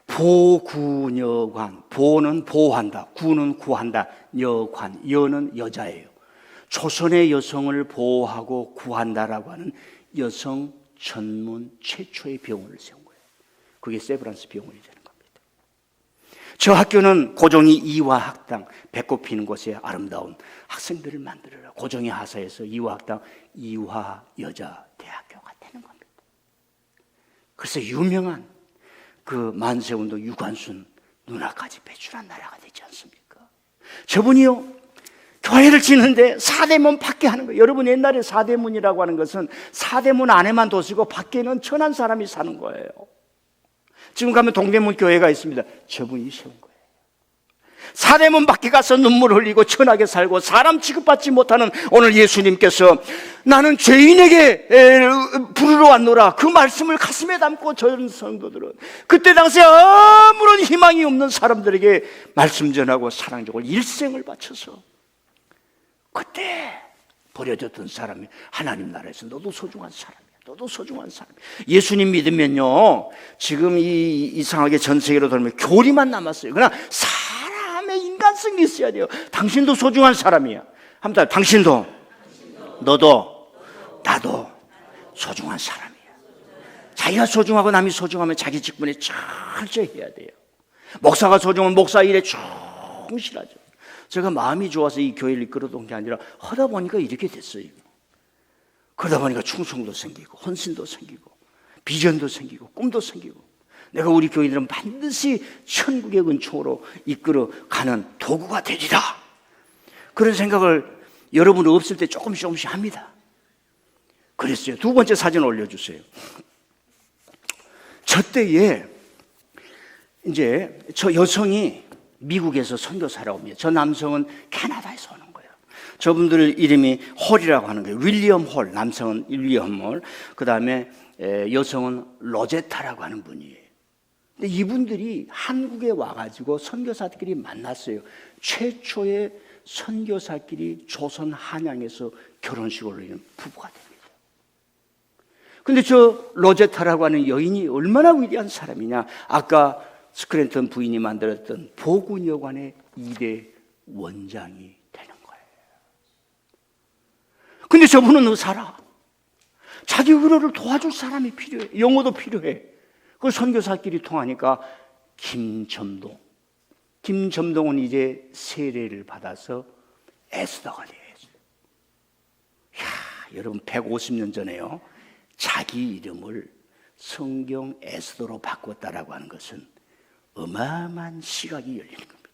보구여관, 보는 보호한다, 구는 구한다, 여관, 여는 여자예요. 조선의 여성을 보호하고 구한다라고 하는 여성 전문 최초의 병원을 세운 거예요. 그게 세브란스 병원이 되는 겁니다. 저 학교는 고종이 이화학당, 배꼽 피는 곳에 아름다운 학생들을 만들어라. 고종이 하사해서 이화학당, 이화여자대학교가 되는 겁니다. 그래서 유명한 그 만세운동 유관순 누나까지 배출한 나라가 되지 않습니까? 저분이요, 교회를 짓는데 사대문 밖에 하는 거예요. 여러분, 옛날에 사대문이라고 하는 것은 사대문 안에만 도시고 밖에는 천한 사람이 사는 거예요. 지금 가면 동대문 교회가 있습니다. 저분이 세운 거예요. 사대문 밖에 가서 눈물 흘리고 천하게 살고 사람 취급받지 못하는 오늘 예수님께서 나는 죄인에게 부르러 왔노라, 그 말씀을 가슴에 담고 저런 성도들은 그때 당시에 아무런 희망이 없는 사람들에게 말씀 전하고 사랑적으로 일생을 바쳐서 그때 버려졌던 사람이 하나님 나라에서 너도 소중한 사람이야. 너도 소중한 사람. 예수님 믿으면요, 지금 이상하게 전 세계로 돌면 교리만 남았어요. 그러나 사람의 인간성이 있어야 돼요. 당신도 소중한 사람이야. 한번 당신도, 너도, 나도 소중한 사람이야. 자기가 소중하고 남이 소중하면 자기 직분에 철저히 해야 돼요. 목사가 소중하면 목사 일에 충실하죠. 제가 마음이 좋아서 이 교회를 이끌어던 게 아니라 하다 보니까 이렇게 됐어요. 그러다 보니까 충성도 생기고 헌신도 생기고 비전도 생기고 꿈도 생기고, 내가 우리 교인들은 반드시 천국의 은총으로 이끌어가는 도구가 되리라, 그런 생각을 여러분 없을 때 조금씩 합니다. 그랬어요. 두 번째 사진 올려주세요. 저 때에 이제 저 여성이 미국에서 선교사라 옵니다. 저 남성은 캐나다에서 오는 거예요. 저분들 이름이 홀이라고 하는 거예요. 윌리엄 홀, 남성은 윌리엄 홀, 그 다음에 여성은 로제타라고 하는 분이에요. 근데 이분들이 한국에 와가지고 선교사들끼리 만났어요. 최초의 선교사끼리 조선 한양에서 결혼식을 올리는 부부가 됩니다. 근데 저 로제타라고 하는 여인이 얼마나 위대한 사람이냐. 아까 스크랜턴 부인이 만들었던 보군여관의 2대 원장이 되는 거예요. 근데 저분은 의사라. 자기 의료를 도와줄 사람이 필요해. 영어도 필요해. 그 선교사끼리 통하니까 김점동은 이제 세례를 받아서 에스더가 되어야죠. 여러분, 150년 전에요, 자기 이름을 성경 에스더로 바꿨다라고 하는 것은 어마어마한 시각이 열리는 겁니다.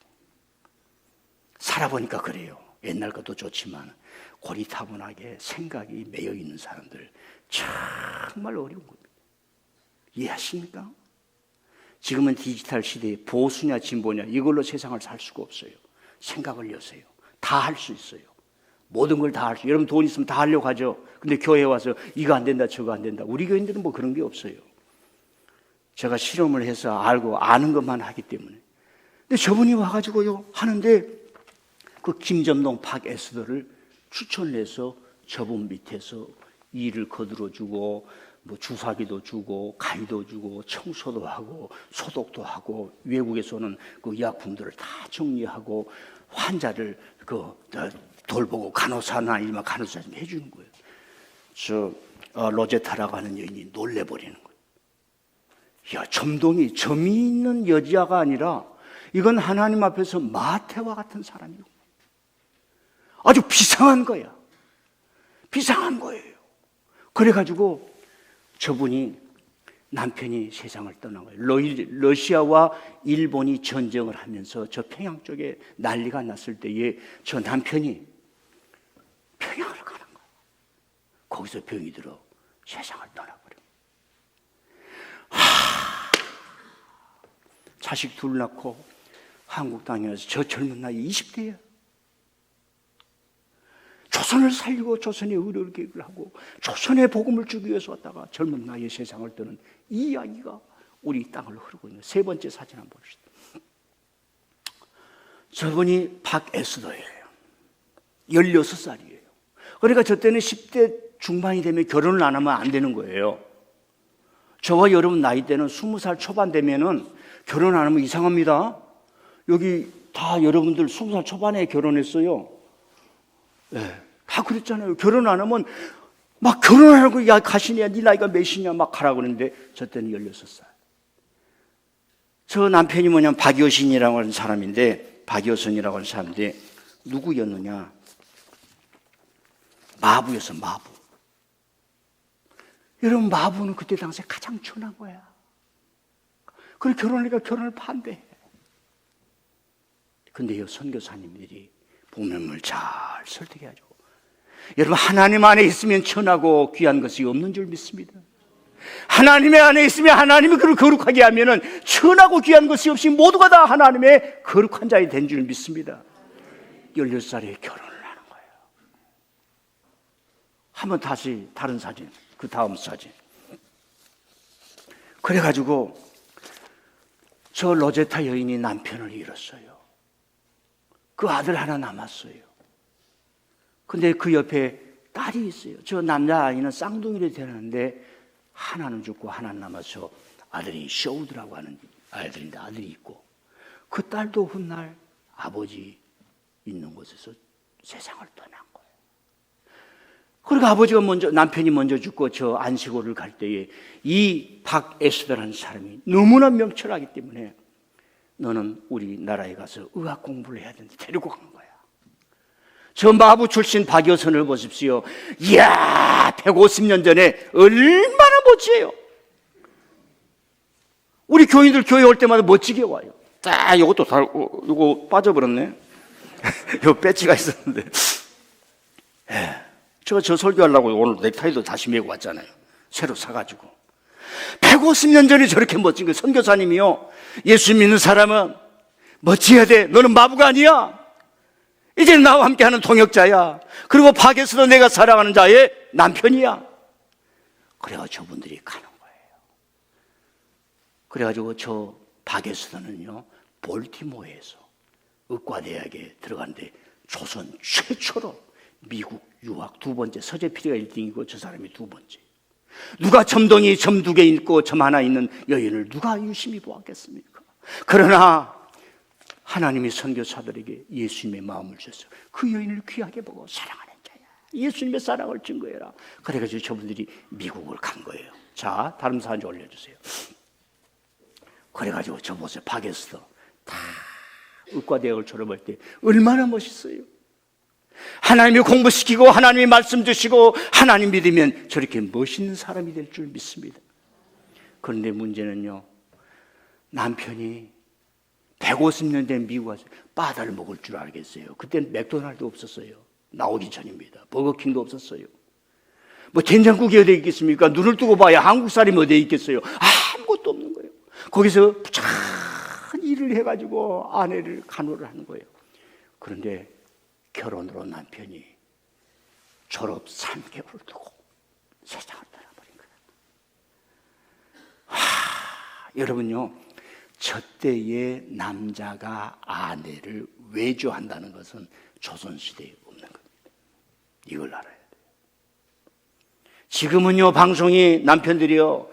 살아보니까 그래요. 옛날 것도 좋지만 고리타분하게 생각이 매여 있는 사람들 정말 어려운 겁니다. 이해하십니까? 지금은 디지털 시대에 보수냐 진보냐 이걸로 세상을 살 수가 없어요. 생각을 여세요. 다 할 수 있어요. 모든 걸 다 할 수. 여러분 돈 있으면 다 하려고 하죠. 근데 교회에 와서 이거 안 된다 저거 안 된다. 우리 교인들은 뭐 그런 게 없어요. 제가 실험을 해서 알고 아는 것만 하기 때문에. 근데 저분이 와가지고요 하는데 그 김점동 팍에스더를 추천을 해서 저분 밑에서 일을 거들어주고 뭐 주사기도 주고 가위도 주고 청소도 하고 소독도 하고 외국에서 오는 그 의약품들을 다 정리하고 환자를 돌보고 간호사나 일반 간호사 좀 해주는 거예요. 저 로제타라고 하는 여인이 놀래버리는 거예요. 야, 점동이 점이 있는 여자가 아니라 이건 하나님 앞에서 마태와 같은 사람이고 아주 비상한 거야. 비상한 거예요. 그래가지고 저분이 남편이 세상을 떠난 거예요. 러시아와 일본이 전쟁을 하면서 저 평양 쪽에 난리가 났을 때에 저 남편이 평양을 가는 거예요. 거기서 병이 들어 세상을 떠나버려요. 자식 둘 낳고 한국 땅에 와서 저 젊은 나이 20대예요. 조선을 살리고 조선의 의료를 계획을 하고 조선의 복음을 주기 위해서 왔다가 젊은 나이에 세상을 떠는 이 이야기가 우리 땅을 흐르고 있는 세 번째 사진 한번 봅시다. 저분이 박에스더예요. 16살이에요. 그러니까 저 때는 10대 중반이 되면 결혼을 안 하면 안 되는 거예요. 저와 여러분 나이 때는 20살 초반 되면은 결혼 안 하면 이상합니다. 여기 다 여러분들 20살 초반에 결혼했어요. 네, 다 그랬잖아요. 결혼 안 하면 막 결혼하고 야 가시냐 네 나이가 몇이냐 막 가라고 그러는데 저 때는 16살. 저 남편이 뭐냐면 박효신이라고 하는 사람인데, 박효선이라고 하는 사람인데, 누구였느냐? 마부였어, 마부. 여러분, 마부는 그때 당시에 가장 천한 거야. 그리고 결혼하니까 결혼을 반대해. 근데 이 선교사님들이 보명을 잘 설득해야죠. 여러분, 하나님 안에 있으면 천하고 귀한 것이 없는 줄 믿습니다. 하나님의 안에 있으면 하나님이 그를 거룩하게 하면은 천하고 귀한 것이 없이 모두가 다 하나님의 거룩한 자이 된 줄 믿습니다. 16살에 결혼을 하는 거예요. 한번 다시 다른 사진, 그 다음 사진. 그래가지고 저 로제타 여인이 남편을 잃었어요. 그 아들 하나 남았어요. 근데 그 옆에 딸이 있어요. 저 남자아이는 쌍둥이를 태어났는데 하나는 죽고 하나는 남아서 아들이 쇼우드라고 하는 아들인데 아들이 있고, 그 딸도 훗날 아버지 있는 곳에서 세상을 떠난 거예요. 그러니까 아버지가 남편이 먼저 죽고 저 안식오를 갈 때에 이 박에스더라는 사람이 너무나 명철하기 때문에 너는 우리나라에 가서 의학 공부를 해야 되는데 데리고 간 거야. 저 마부 출신 박여선을 보십시오. 이야, 150년 전에 얼마나 멋지해요. 우리 교인들 교회 올 때마다 멋지게 와요. 딱 이것도 이거 빠져버렸네. 요 배지가 있었는데. 제가 저 설교하려고 오늘 넥타이도 다시 메고 왔잖아요. 새로 사가지고. 150년 전에 저렇게 멋진 거. 선교사님이요, 예수 믿는 사람은 멋지어야 돼. 너는 마부가 아니야. 이제는 나와 함께하는 동역자야. 그리고 박에서도 내가 사랑하는 자의 남편이야. 그래가지고 저분들이 가는 거예요. 그래가지고 저 박에서도는요, 볼티모어에서 의과대학에 들어갔는데 조선 최초로 미국 유학 두 번째, 서재필이가 1등이고 저 사람이 두 번째. 누가 점덩이 점 2개 있고 점 하나 있는 여인을 누가 유심히 보았겠습니까? 그러나 하나님이 선교사들에게 예수님의 마음을 주셨어요. 그 여인을 귀하게 보고 사랑하는 자야. 예수님의 사랑을 증거해라. 그래가지고 저분들이 미국을 간 거예요. 자, 다른 사진 올려주세요. 그래가지고 저 보세요. 박에서도 다 의과대학을 졸업할 때 얼마나 멋있어요. 하나님이 공부시키고 하나님이 말씀 주시고 하나님 믿으면 저렇게 멋있는 사람이 될 줄 믿습니다. 그런데 문제는요, 남편이 150년 된 미국 와서 바다를 먹을 줄 알겠어요. 그때는 맥도날드 없었어요. 나오기 전입니다. 버거킹도 없었어요. 뭐 된장국이 어디에 있겠습니까? 눈을 뜨고 봐야 한국 사람이 어디에 있겠어요? 아무것도 없는 거예요. 거기서 부찬 일을 해가지고 아내를 간호를 하는 거예요. 그런데 결혼으로 남편이 졸업 3개월을 두고 세상을 떠나버린 거예요. 여러분요, 저 때의 남자가 아내를 외조한다는 것은 조선시대에 없는 겁니다. 이걸 알아야 돼요. 지금은요, 방송이 남편들이요,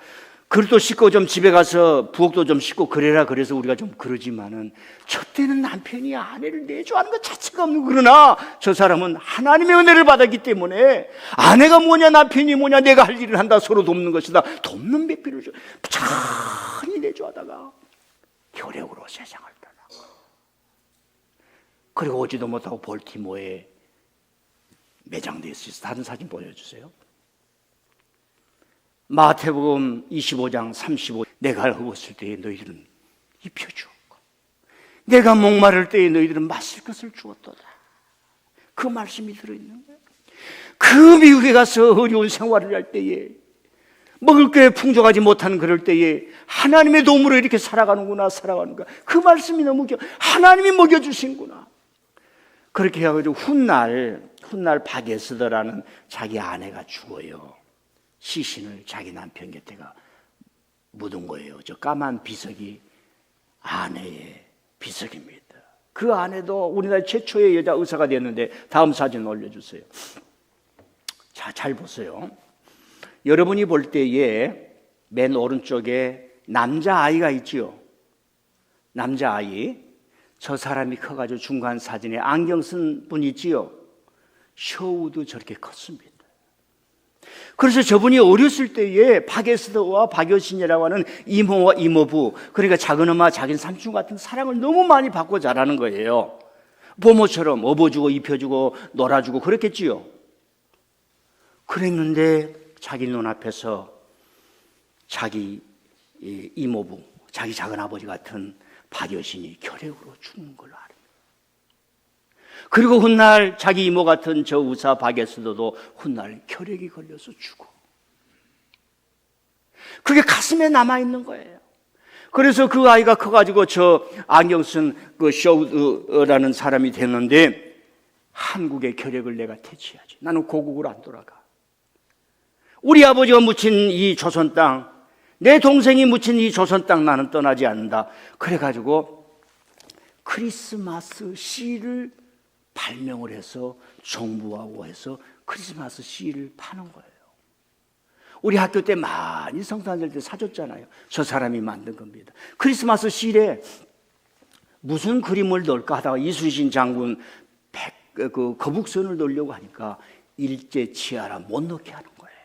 그릇도 씻고 좀 집에 가서 부엌도 좀 씻고 그래라 그래서 우리가 좀 그러지만은, 저 때는 남편이 아내를 내조하는 것 자체가 없는, 그러나 저 사람은 하나님의 은혜를 받았기 때문에 아내가 뭐냐 남편이 뭐냐 내가 할 일을 한다, 서로 돕는 것이다, 돕는 배필을 부찬히 내조하다가 결핵으로 세상을 떠나고, 그리고 오지도 못하고 볼티모어에 매장되어 있어요. 다른 사진 보여주세요. 마태복음 25장 35, 내가 헐벗을 때에 너희들은 입혀주었고 내가 목마를 때에 너희들은 마실 것을 주었도다. 그 말씀이 들어있는 거예요. 그 미국에 가서 어려운 생활을 할 때에, 먹을 게 풍족하지 못한 그럴 때에 하나님의 도움으로 이렇게 살아가는구나, 살아가는구나. 그 말씀이 너무 하나님이 먹여주신구나. 그렇게 해가지고 훗날 박에스더라는 자기 아내가 죽어요. 시신을 자기 남편 곁에가 묻은 거예요. 저 까만 비석이 아내의 비석입니다. 그 아내도 우리나라 최초의 여자 의사가 됐는데, 다음 사진 올려주세요. 자, 잘 보세요. 여러분이 볼 때에 맨 오른쪽에 남자아이가 있죠. 남자아이. 저 사람이 커가지고 중간 사진에 안경 쓴 분 있지요. 쇼우도 저렇게 컸습니다. 그래서 저분이 어렸을 때에 박에스더와 박여신이라고 하는 이모와 이모부, 그러니까 작은 엄마, 작은 삼촌 같은 사랑을 너무 많이 받고 자라는 거예요. 부모처럼 업어주고 입혀주고 놀아주고 그랬겠지요. 그랬는데 자기 눈앞에서 자기 이모부, 자기 작은아버지 같은 박여신이 결핵으로 죽는 걸 알아요. 그리고 훗날 자기 이모 같은 저 의사 박에스더도 훗날 결핵이 걸려서 죽어. 그게 가슴에 남아있는 거예요. 그래서 그 아이가 커가지고 저 안경 쓴 그 쇼우라는 사람이 됐는데, 한국의 결핵을 내가 퇴치해야지. 나는 고국으로 안 돌아가. 우리 아버지가 묻힌 이 조선 땅, 내 동생이 묻힌 이 조선 땅 나는 떠나지 않는다. 그래가지고 크리스마스 시를 발명을 해서 정부하고 해서 크리스마스 시를 파는 거예요. 우리 학교 때 많이 성탄절 때 사줬잖아요. 저 사람이 만든 겁니다. 크리스마스 시에 무슨 그림을 넣을까 하다가 이순신 장군 그 거북선을 넣으려고 하니까 일제 치하라 못 넣게 하는 거예요.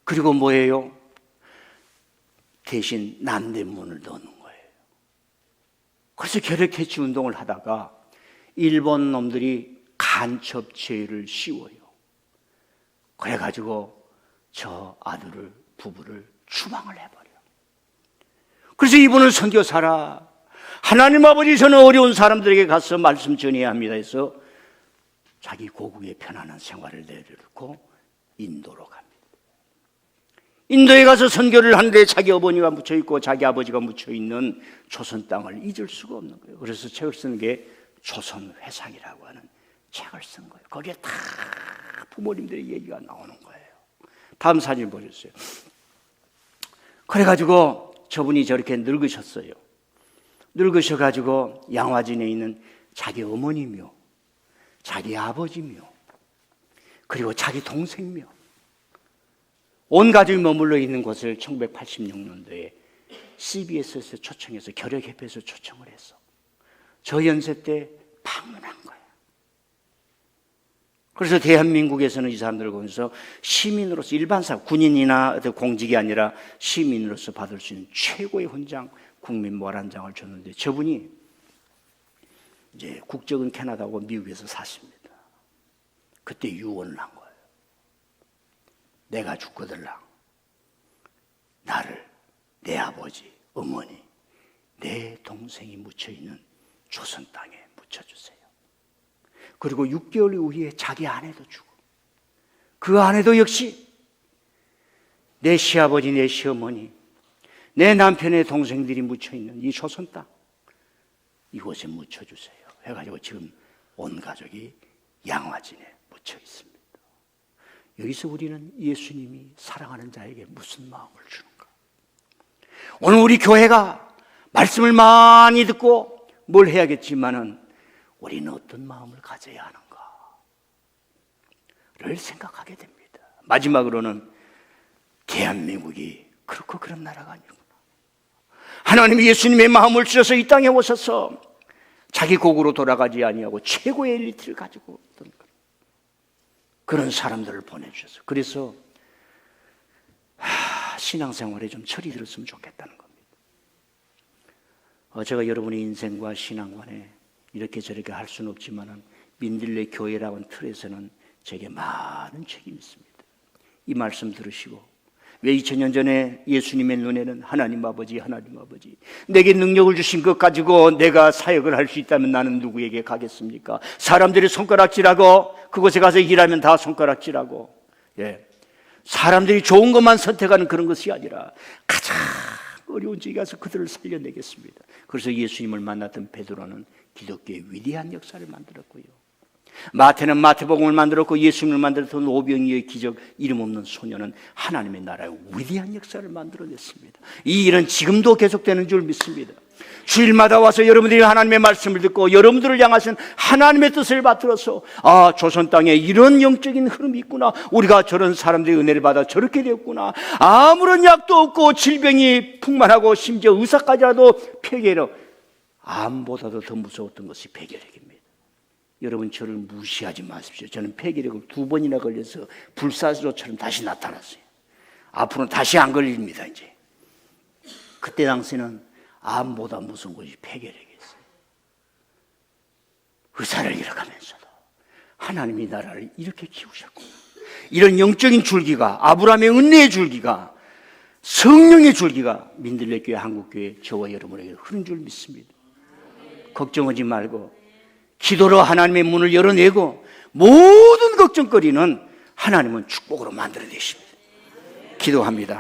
그리고 뭐예요? 대신 남대문을 넣는 거예요. 그래서 결핵 퇴치 운동을 하다가 일본 놈들이 간첩 죄를 씌워요. 그래가지고 저 아들을, 부부를 추방을 해버려. 그래서 이분은 선교사라, 하나님 아버지 저는 어려운 사람들에게 가서 말씀 전해야 합니다 해서 자기 고국의 편안한 생활을 내려놓고 인도로 갑니다. 인도에 가서 선교를 하는데 자기 어머니가 묻혀있고 자기 아버지가 묻혀있는 조선 땅을 잊을 수가 없는 거예요. 그래서 책을 쓰는 게 조선회상이라고 하는 책을 쓴 거예요. 거기에 다 부모님들의 얘기가 나오는 거예요. 다음 사진 보셨어요. 그래가지고 저분이 저렇게 늙으셨어요. 늙으셔가지고 양화진에 있는 자기 어머니며 자기 아버지며 그리고 자기 동생며 온 가족이 머물러 있는 곳을 1986년도에 CBS에서 초청해서 결핵협회에서 초청을 해서 저 연세 때 방문한 거예요. 그래서 대한민국에서는 이 사람들을 보면서 시민으로서 일반 사람, 군인이나 공직이 아니라 시민으로서 받을 수 있는 최고의 훈장, 국민모란장을 줬는데 저분이 이제 국적은 캐나다고 미국에서 사십니다. 그때 유언을 한 거예요. 내가 죽거들랑 나를 내 아버지, 어머니, 내 동생이 묻혀있는 조선 땅에 묻혀주세요. 그리고 6개월 후에 자기 아내도 죽어. 그 아내도 역시 내 시아버지, 내 시어머니, 내 남편의 동생들이 묻혀있는 이 조선 땅 이곳에 묻혀주세요 해가지고 지금 온 가족이 양화진에 묻혀 있습니다. 여기서 우리는 예수님이 사랑하는 자에게 무슨 마음을 주는가? 오늘 우리 교회가 말씀을 많이 듣고 뭘 해야겠지만은 우리는 어떤 마음을 가져야 하는가를 생각하게 됩니다. 마지막으로는 대한민국이 그렇고 그런 나라가 아니구나. 하나님이 예수님의 마음을 주셔서 이 땅에 오셔서 자기 곡으로 돌아가지 아니하고 최고의 엘리트를 가지고 어떤 그런 사람들을 보내주셔서 그래서 신앙생활에 좀 철이 들었으면 좋겠다는 겁니다. 제가 여러분의 인생과 신앙관에 이렇게 저렇게 할 수는 없지만 민들레 교회라는 틀에서는 제게 많은 책임이 있습니다. 이 말씀 들으시고 왜 2000년 전에 예수님의 눈에는 하나님 아버지 내게 능력을 주신 것 가지고 내가 사역을 할 수 있다면 나는 누구에게 가겠습니까? 사람들이 손가락질하고 그곳에 가서 일하면 다 손가락질하고 사람들이 좋은 것만 선택하는 그런 것이 아니라 가장 어려운 지에 가서 그들을 살려내겠습니다. 그래서 예수님을 만났던 베드로는 기독교의 위대한 역사를 만들었고요. 마태는 마태복음을 만들었고 예수님을 만들었던 오병이의 기적 이름 없는 소녀는 하나님의 나라의 위대한 역사를 만들어냈습니다. 이 일은 지금도 계속되는 줄 믿습니다. 주일마다 와서 여러분들이 하나님의 말씀을 듣고 여러분들을 향하신 하나님의 뜻을 받들어서 조선 땅에 이런 영적인 흐름이 있구나, 우리가 저런 사람들의 은혜를 받아 저렇게 되었구나, 아무런 약도 없고 질병이 풍만하고 심지어 의사까지라도 폐결핵, 암보다도 더 무서웠던 것이 폐결핵입니다. 여러분 저를 무시하지 마십시오. 저는 폐기력을 2번이나 걸려서 불사조처럼 다시 나타났어요. 앞으로는 다시 안 걸립니다. 이제 그때 당시는 암보다 무서운 것이 폐결핵이었어요. 의사를 잃어가면서도 하나님이 나라를 이렇게 키우셨구나. 이런 영적인 줄기가, 아브라함의 은혜의 줄기가, 성령의 줄기가 민들레교회, 한국교회, 저와 여러분에게 흐른 줄 믿습니다. 걱정하지 말고 기도로 하나님의 문을 열어내고 모든 걱정거리는 하나님은 축복으로 만들어내십니다. 기도합니다.